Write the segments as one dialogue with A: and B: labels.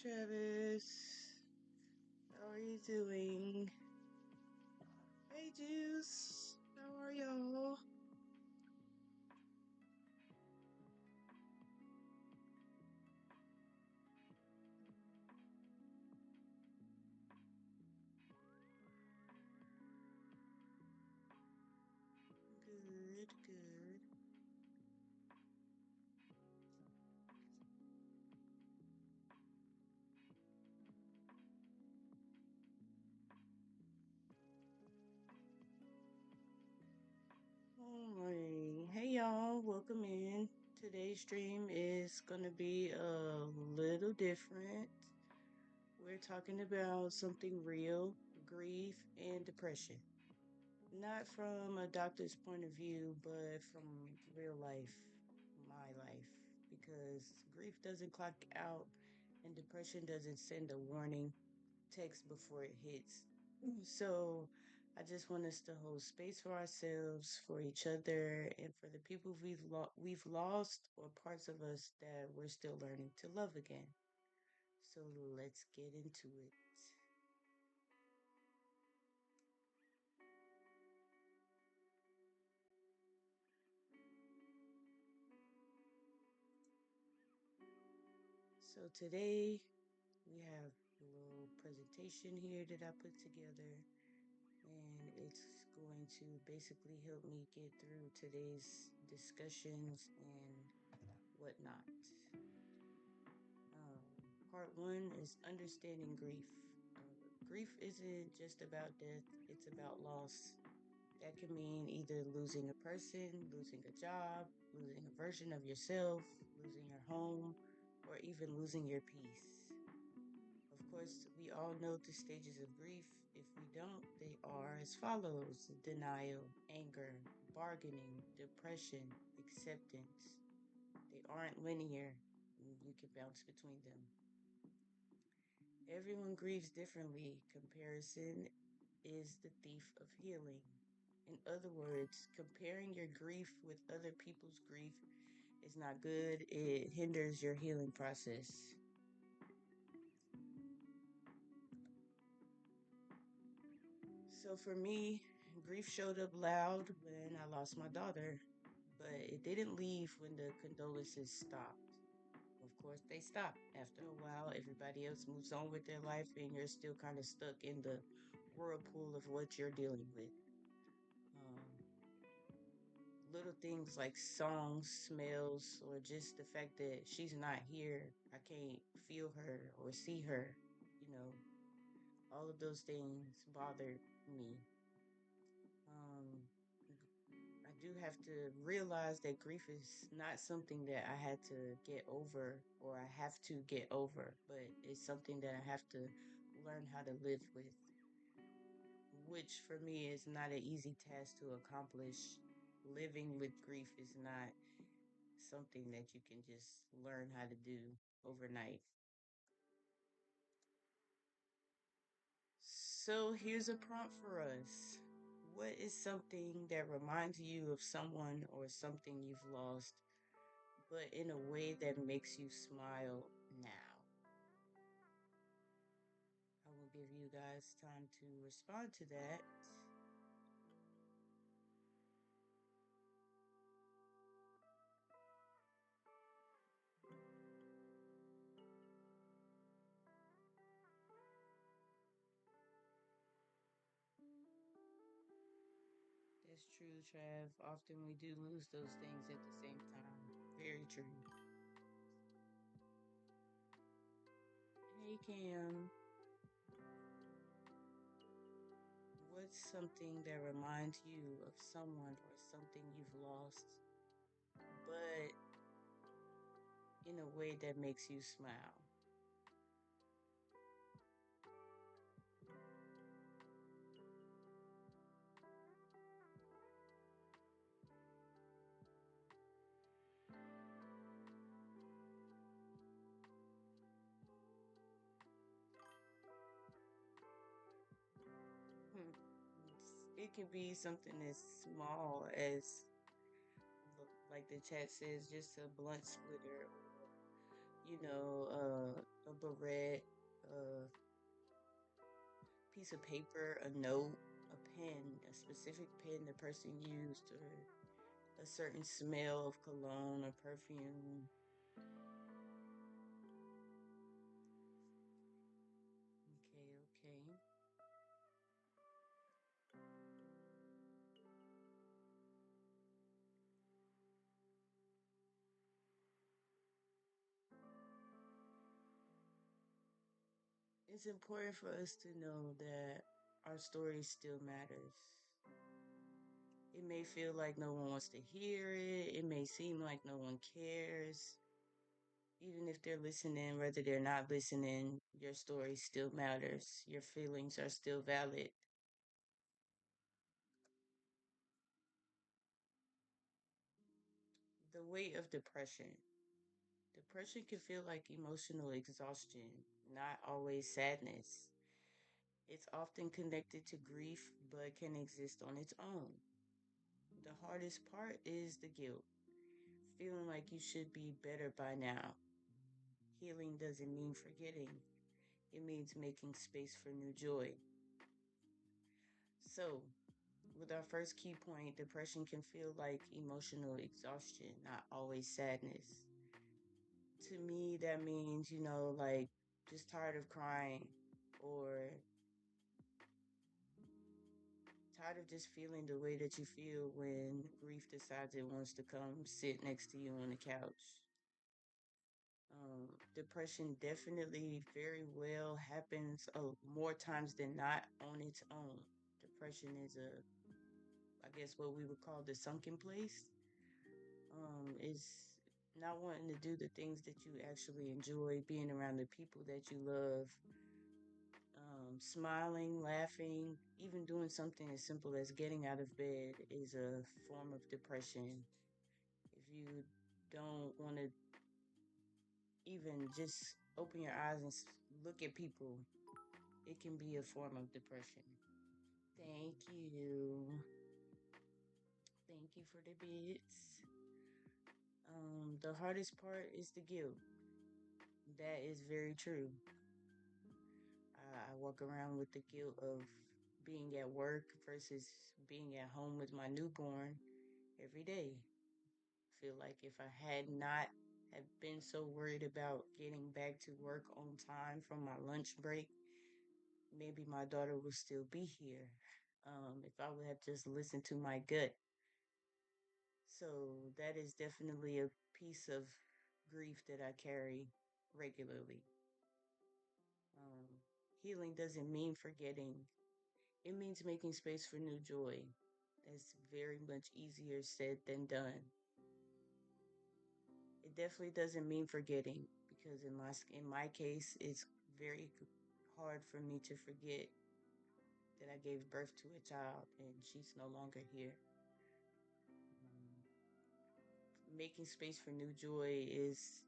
A: Travis. How are you doing? Hey, Juice. How are y'all? Good, good. All right. Hey, y'all. Welcome in. Today's stream is going to be a little different. We're talking about something real, grief and depression. Not from a doctor's point of view, but from real life, my life. Because grief doesn't clock out and depression doesn't send a warning text before it hits. So I just want us to hold space for ourselves, for each other, and for the people we've lost or parts of us that we're still learning to love again. So let's get into it. So today we have a little presentation here that I put together, and it's going to basically help me get through today's discussions and whatnot. Um, Part one is understanding grief. Grief isn't just about death, it's about loss. That can mean either losing a person, losing a job, losing a version of yourself, losing your home, or even losing your peace. Of course, we all know the stages of grief. If we don't, they are as follows: denial, anger, bargaining, depression, acceptance. They aren't linear. You can bounce between them. Everyone grieves differently. Comparison is the thief of healing. In other words, comparing your grief with other people's grief is not good. It hinders your healing process. So for me, grief showed up loud when I lost my daughter, but it didn't leave when the condolences stopped. Of course, they stop. After a while, everybody else moves on with their life, and you're still kind of stuck in the whirlpool of what you're dealing with. Um, Little things like songs, smells, or just the fact that she's not here, I can't feel her or see her, you know, all of those things bothered me. Um, I do have to realize that grief is not something that I had to get over or I have to get over, but it's something that I have to learn how to live with, which for me is not an easy task to accomplish. Living with grief is not something that you can just learn how to do overnight. So here's a prompt for us. What is something that reminds you of someone or something you've lost, but in a way that makes you smile now? I will give you guys time to respond to that. That's true, Trav. Often we do lose those things at the same time. Very true. Hey, Cam. What's something that reminds you of someone or something you've lost, but in a way that makes you smile? Hmm. It can be something as small as, like the chat says, just a blunt splitter or a beret, a piece of paper, a note, a pen, a specific pen the person used, or a certain smell of cologne or perfume. Okay, okay. It's important for us to know that our story still matters. It may feel like no one wants to hear it. It may seem like no one cares. Even if they're listening, whether they're not listening, your story still matters. Your feelings are still valid. The weight of depression. Depression can feel like emotional exhaustion, not always sadness. It's often connected to grief, but can exist on its own. The hardest part is the guilt, feeling like you should be better by now. Healing doesn't mean forgetting, it means making space for new joy. So, with our first key point, depression can feel like emotional exhaustion, not always sadness. To me, that means, like just tired of crying or tired of just feeling the way that you feel when grief decides it wants to come sit next to you on the couch. Depression definitely very well happens more times than not on its own. Depression is I guess, what we would call the sunken place. Is not wanting to do the things that you actually enjoy, being around the people that you love, smiling, laughing, even doing something as simple as getting out of bed is a form of depression. If you don't want to even just open your eyes and look at people, it can be a form of depression. Thank you. Thank you for the bits. The hardest part is the guilt. That is very true. I walk around with the guilt of being at work versus being at home with my newborn every day. Feel like if I had not have been so worried about getting back to work on time from my lunch break, maybe my daughter would still be here. If I would have just listened to my gut. So that is definitely a piece of grief that I carry regularly. Um, Healing doesn't mean forgetting. It means making space for new joy. That's very much easier said than done. It definitely doesn't mean forgetting because in my case, it's very hard for me to forget that I gave birth to a child and she's no longer here. Making space for new joy is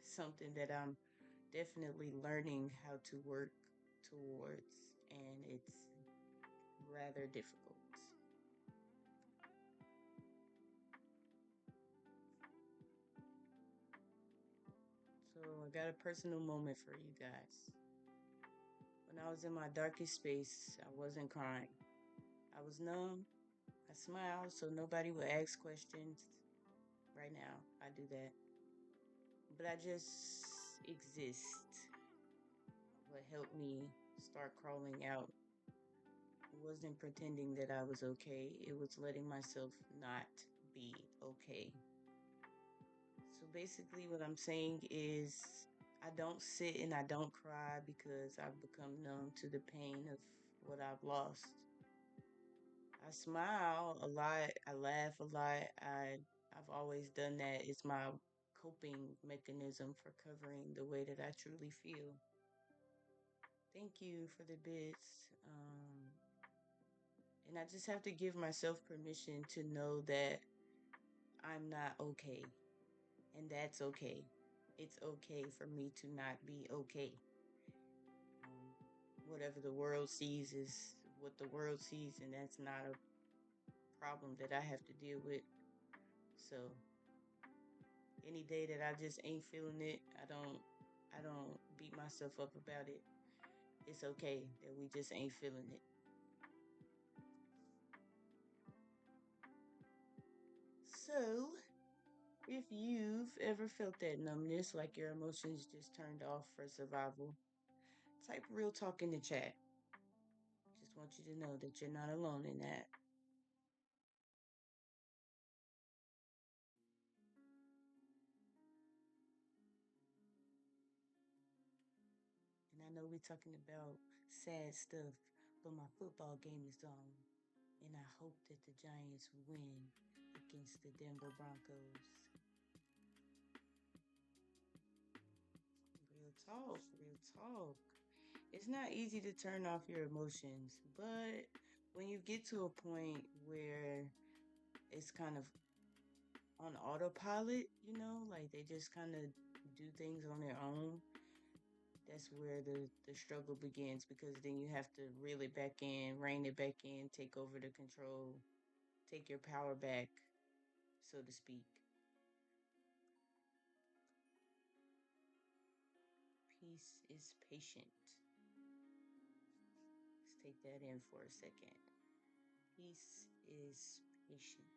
A: something that I'm definitely learning how to work towards, and it's rather difficult. So, I got a personal moment for you guys. When I was in my darkest space, I wasn't crying. I was numb. I smiled so nobody would ask questions. Right now, I do that. But I just exist. What helped me start crawling out wasn't pretending that I was okay, it was letting myself not be okay. So basically, what I'm saying is, I don't sit and I don't cry because I've become numb to the pain of what I've lost. I smile a lot, I laugh a lot. I've always done that. It's my coping mechanism for covering the way that I truly feel. Thank you for the bits. And I just have to give myself permission to know that I'm not okay. And that's okay. It's okay for me to not be okay. Um, Whatever the world sees is what the world sees, and that's not a problem that I have to deal with. So Any day that I just ain't feeling it, I don't beat myself up about it. It's okay that we just ain't feeling it. So, if you've ever felt that numbness, like your emotions just turned off for survival, type real talk in the chat. Just want you to know that you're not alone in that. And I know we're talking about sad stuff, but my football game is on. And I hope that the Giants win against the Denver Broncos. Real talk, real talk. It's not easy to turn off your emotions, but when you get to a point where it's kind of on autopilot, like they just kind of do things on their own, that's where the struggle begins because then you have to reel it back in, rein it back in, take over the control, take your power back, so to speak. Peace is patient. Let's take that in for a second. Peace is patient.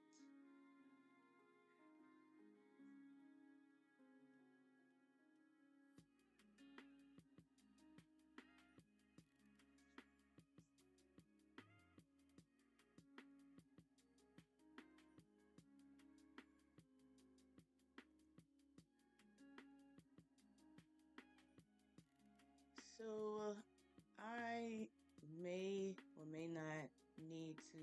A: So I may or may not need to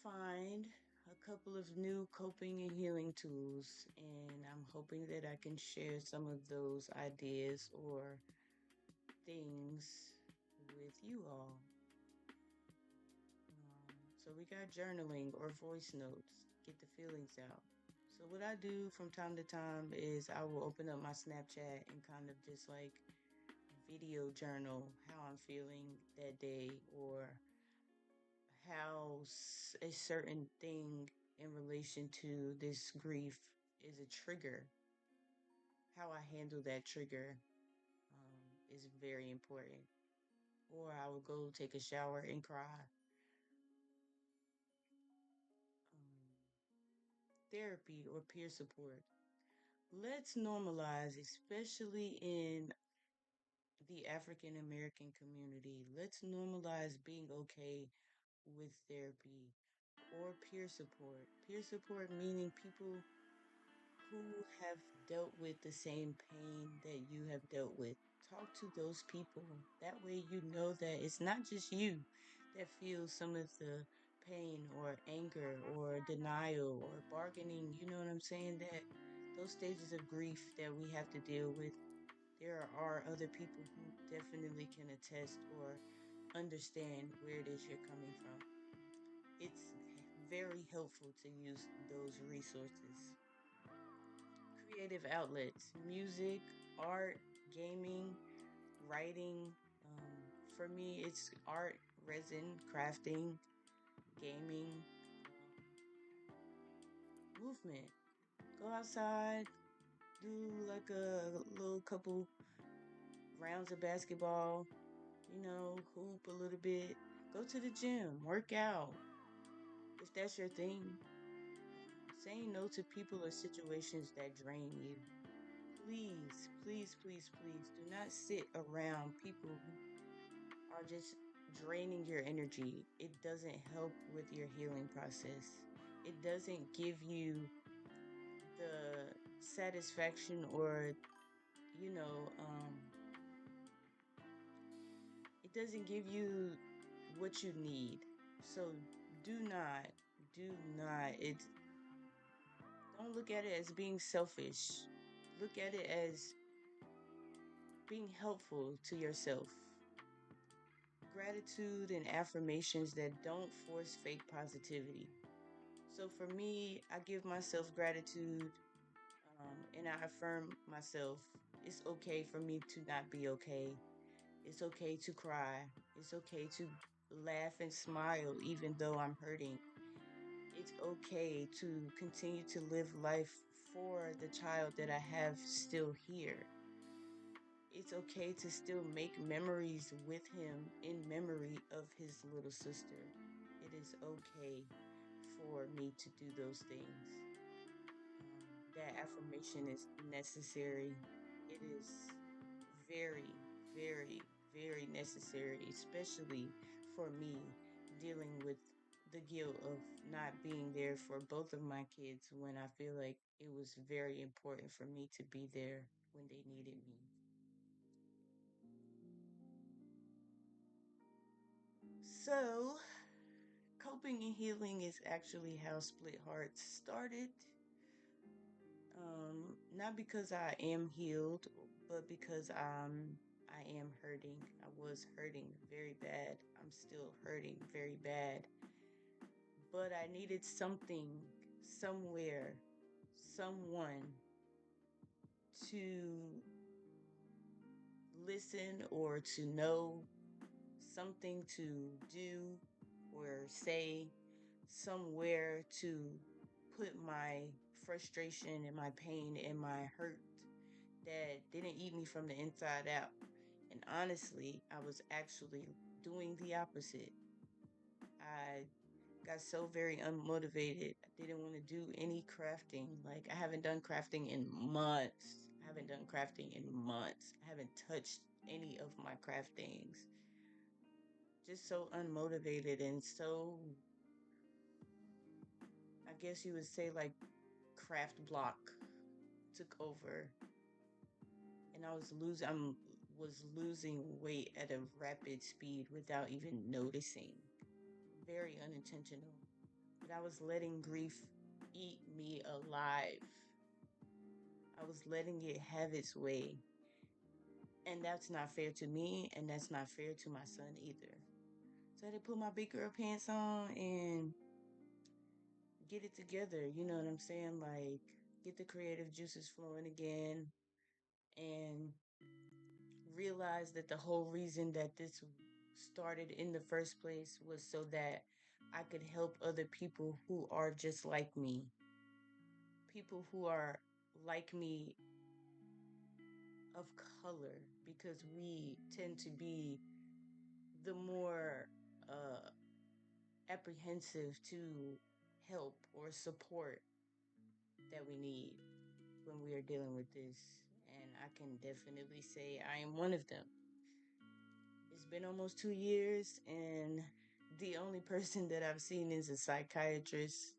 A: find a couple of new coping and healing tools, and I'm hoping that I can share some of those ideas or things with you all. So we got journaling or voice notes, get the feelings out. So what I do from time to time is I will open up my Snapchat and kind of just like video journal how I'm feeling that day or how a certain thing in relation to this grief is a trigger. How I handle that trigger is very important. Or I will go take a shower and cry. Um, Therapy or peer support. Let's normalize, especially in the African American community, let's normalize being okay with therapy or peer support. Peer support meaning people who have dealt with the same pain that you have dealt with. Talk to those people. That way, you know that it's not just you that feels some of the pain or anger or denial or bargaining. You know what I'm saying? That those stages of grief that we have to deal with, there are other people who definitely can attest or understand where it is you're coming from. It's very helpful to use those resources. Creative outlets, music, art, gaming, writing. For me, it's art, resin, crafting, gaming, movement. Go outside, do like a little couple rounds of basketball, hoop a little bit. Go to the gym, work out if that's your thing. Saying no to people or situations that drain you. Please, please, please, please do not sit around people who are just draining your energy. It doesn't help with your healing process. It doesn't give you the satisfaction or, you know, um, it doesn't give you what you need. So do not, do not. Don't look at it as being selfish. Look at it as being helpful to yourself. Gratitude and affirmations that don't force fake positivity. So for me, I give myself gratitude and I affirm myself. It's okay for me to not be okay. It's okay to cry. It's okay to laugh and smile even though I'm hurting. It's okay to continue to live life for the child that I have still here. It's okay to still make memories with him in memory of his little sister. It is okay for me to do those things. That affirmation is necessary. It is very, very, very necessary, especially for me dealing with the guilt of not being there for both of my kids when I feel like it was very important for me to be there when they needed me. So, coping and healing is actually how Split Hearts started. Not because I am healed, but because I am hurting. I was hurting very bad. I'm still hurting very bad. But I needed something, somewhere, someone to listen or to know, something to do or say, somewhere to put my frustration and my pain and my hurt that didn't eat me from the inside out. And honestly, I was actually doing the opposite. I got so very unmotivated. I didn't want to do any crafting. Like, I haven't done crafting in months. I haven't done crafting in months. I haven't touched any of my craftings. Just so unmotivated and so, I guess you would say, like, craft block took over. And was losing weight at a rapid speed without even noticing. Very unintentional. But I was letting grief eat me alive. I was letting it have its way. And that's not fair to me, and that's not fair to my son either. So I had to put my big girl pants on and get it together. You know what I'm saying? Like, get the creative juices flowing again and realize that the whole reason that this started in the first place was so that I could help other people who are just like me. People who are like me of color, because we tend to be the more apprehensive to help or support that we need when we are dealing with this. And I can definitely say I am one of them. It's been almost 2 years, and the only person that I've seen is a psychiatrist.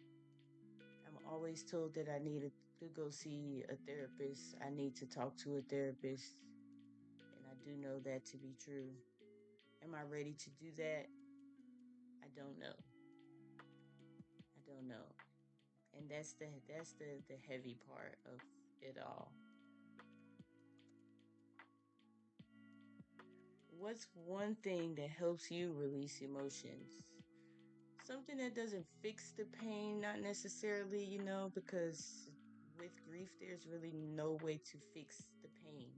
A: I'm always told that I need to go see a therapist. I need to talk to a therapist, and I do know that to be true. Am I ready to do that? I don't know. I don't know. And that's the heavy part of it all. What's one thing that helps you release emotions? Something that doesn't fix the pain, not necessarily, because with grief, there's really no way to fix the pain.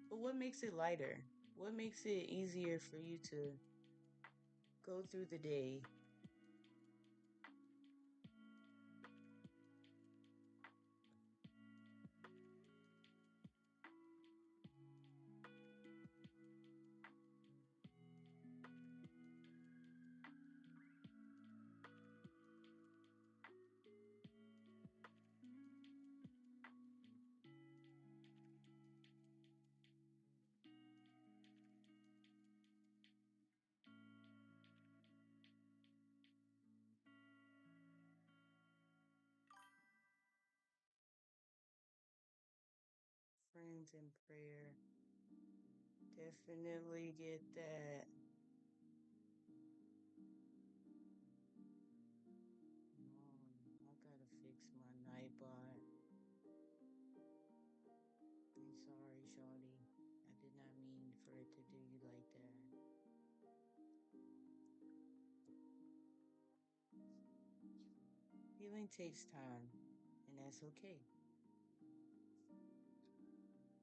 A: But what makes it lighter? What makes it easier for you to go through the day? Friends and prayer. Definitely get that. I gotta fix my nightbot. I'm sorry, Shawty. I did not mean for it to do you like that. Healing takes time, and that's okay.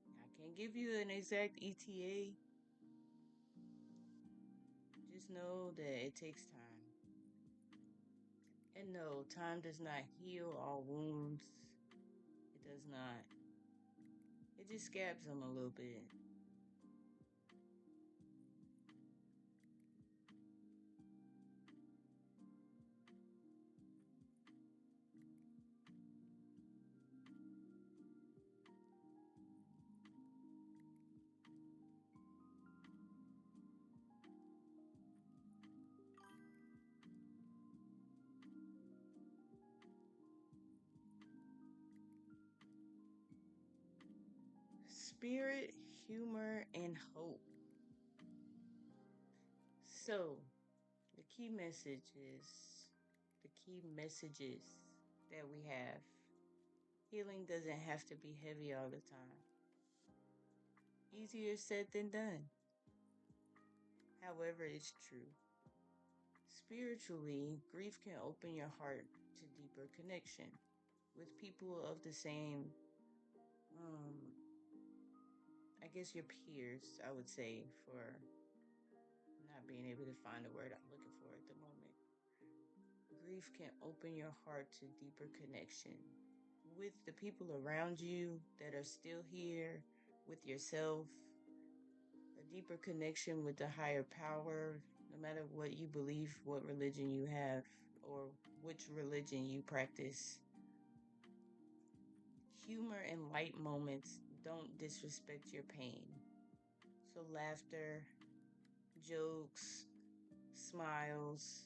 A: I can't give you an exact ETA. Just know that it takes time. And no, time does not heal all wounds. It It just scabs them a little bit. Spirit, humor, and hope. So, the key message is the key messages that we have. Healing doesn't have to be heavy all the time. Easier said than done. However, it's true. Spiritually, grief can open your heart to deeper connection with people of the same, um, I guess your peers, I would say, for not being able to find the word I'm looking for at the moment. Grief can open your heart to deeper connection with the people around you that are still here, with yourself, a deeper connection with the higher power, no matter what you believe, what religion you have, or which religion you practice. Humor and light moments don't disrespect your pain. So, laughter, jokes, smiles,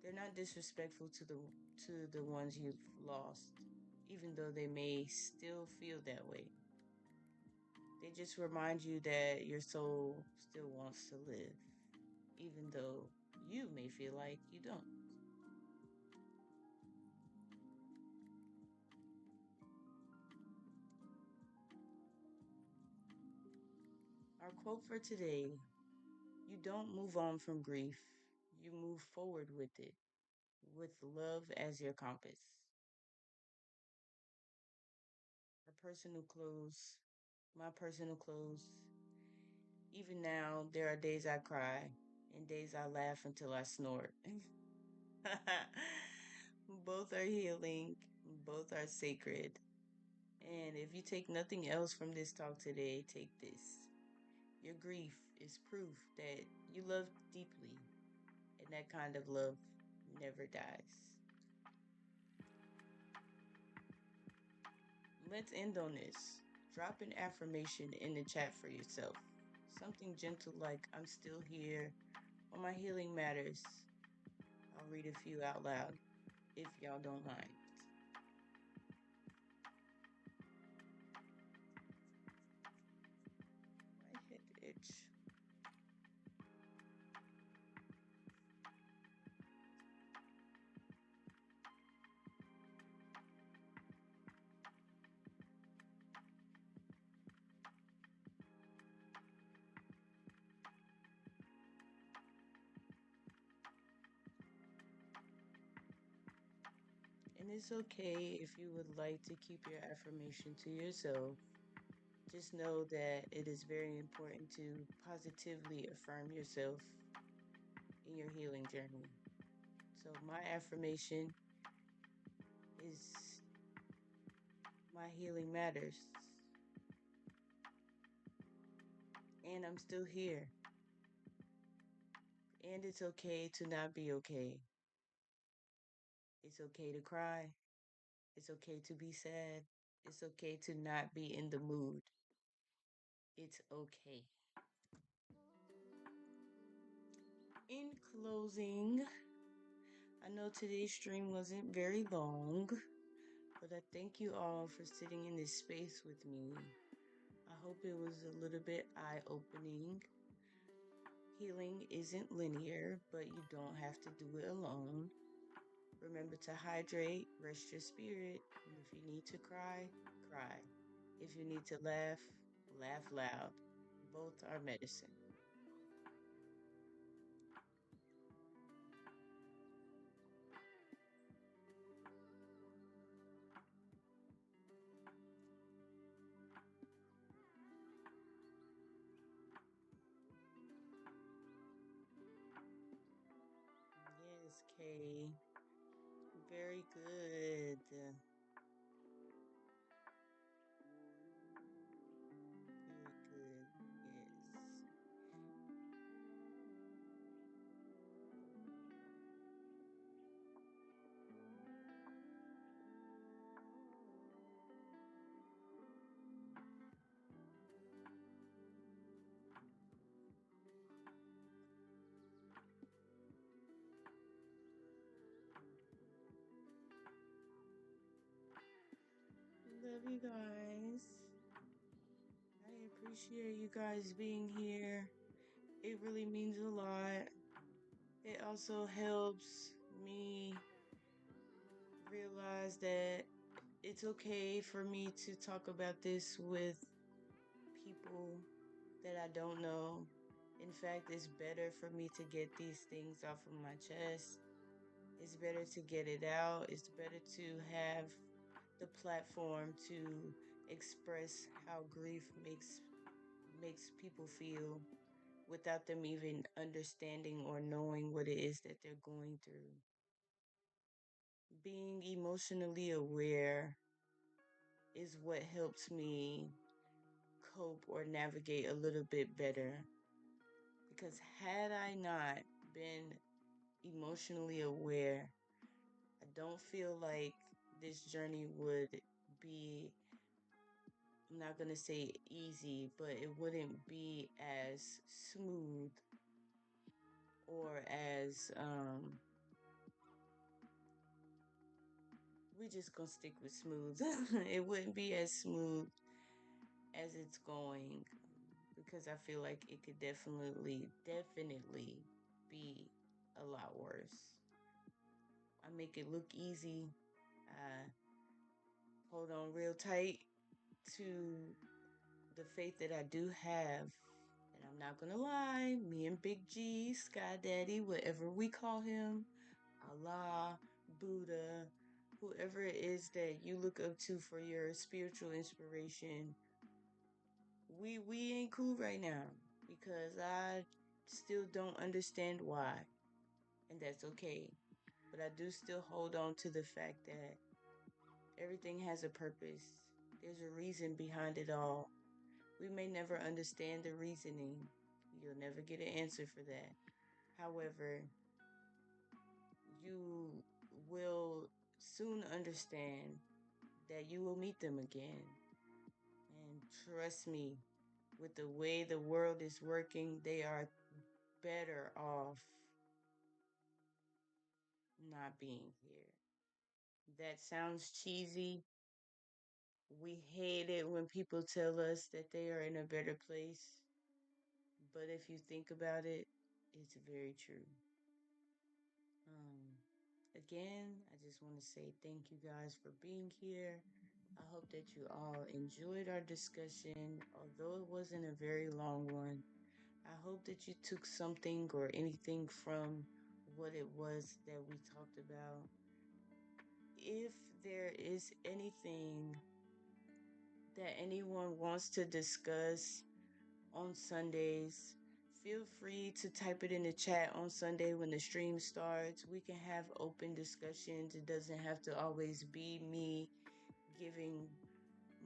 A: they're not disrespectful to the ones you've lost, even though they may still feel that way. They just remind you that your soul still wants to live, even though you may feel like you don't. Our quote for today: you don't move on from grief, you move forward with it, with love as your compass. Our personal close, my personal close. Even now, there are days I cry and days I laugh until I snort. Both are healing, both are sacred. And if you take nothing else from this talk today, take this. Your grief is proof that you love deeply, and that kind of love never dies. Let's end on this. Drop an affirmation in the chat for yourself. Something gentle like, I'm still here, or my healing matters. I'll read a few out loud if y'all don't mind. My head itch. And it's okay if you would like to keep your affirmation to yourself. Just know that it is very important to positively affirm yourself in your healing journey. So, my affirmation is my healing matters, and I'm still here. And it's okay to not be okay. It's okay to cry. It's okay to be sad. It's okay to not be in the mood. It's okay. In closing, I know today's stream wasn't very long, but I thank you all for sitting in this space with me. I hope it was a little bit eye opening. Healing isn't linear, but you don't have to do it alone. Remember to hydrate, rest your spirit, and if you need to cry, cry. If you need to laugh, laugh loud. Both are medicine. Yes, Kay. Very good. love you guys. I appreciate you guys being here. It really means a lot. It also helps me realize that it's okay for me to talk about this with people that I don't know. In fact, it's better for me to get these things off of my chest. It's better to get it out. It's better to have the platform to express how grief makes people feel without them even understanding or knowing what it is that they're going through. Being emotionally aware is what helps me cope or navigate a little bit better. Because had I not been emotionally aware, I don't feel like this journey would be, I'm not going to say easy, but it wouldn't be as smooth or as, we just going to stick with smooth. It wouldn't be as smooth as it's going because I feel like it could definitely be a lot worse. I make it look easy. I hold on real tight to the faith that I do have. And I'm not gonna lie, me and Big G, Sky Daddy, whatever we call him, Allah, Buddha, whoever it is that you look up to for your spiritual inspiration, we ain't cool right now because I still don't understand why. And that's okay. But I do still hold on to the fact that everything has a purpose. There's a reason behind it all. We may never understand the reasoning. You'll never get an answer for that. However, you will soon understand that you will meet them again. And trust me, with the way the world is working, they are better off not being here. That sounds cheesy. We hate it when people tell us that they are in a better place. But if you think about it, it's very true. Again, I just want to say thank you guys for being here. I hope that you all enjoyed our discussion, although it wasn't a very long one. I hope that you took something or anything from what it was that we talked about. If there is anything that anyone wants to discuss on Sundays, feel free to type it in the chat on Sunday when the stream starts. We can have open discussions. It doesn't have to always be me giving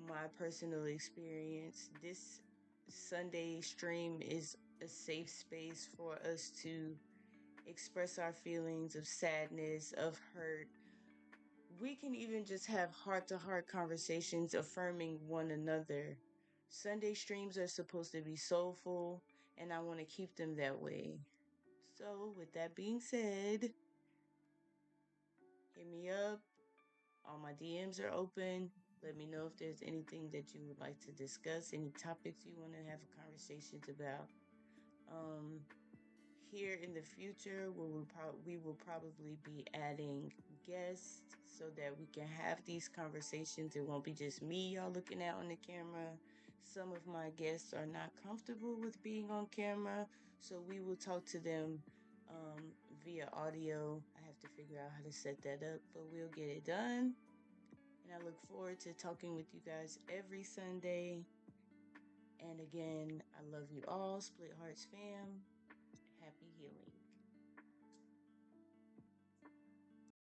A: my personal experience. This Sunday stream is a safe space for us to express our feelings of sadness, of hurt. We can even just have heart to heart conversations affirming one another. Sunday streams are supposed to be soulful, and I want to keep them that way. So, with that being said, hit me up. All my DMs are open. Let me know if there's anything that you would like to discuss, any topics you want to have conversations about. Um, Here in the future, we will probably be adding guests so that we can have these conversations. It won't be just me y'all looking at on the camera. Some of my guests are not comfortable with being on camera, so we will talk to them via audio. I have to figure out how to set that up, but we'll get it done. And I look forward to talking with you guys every Sunday. And again, I love you all, Split Hearts fam. Happy healing.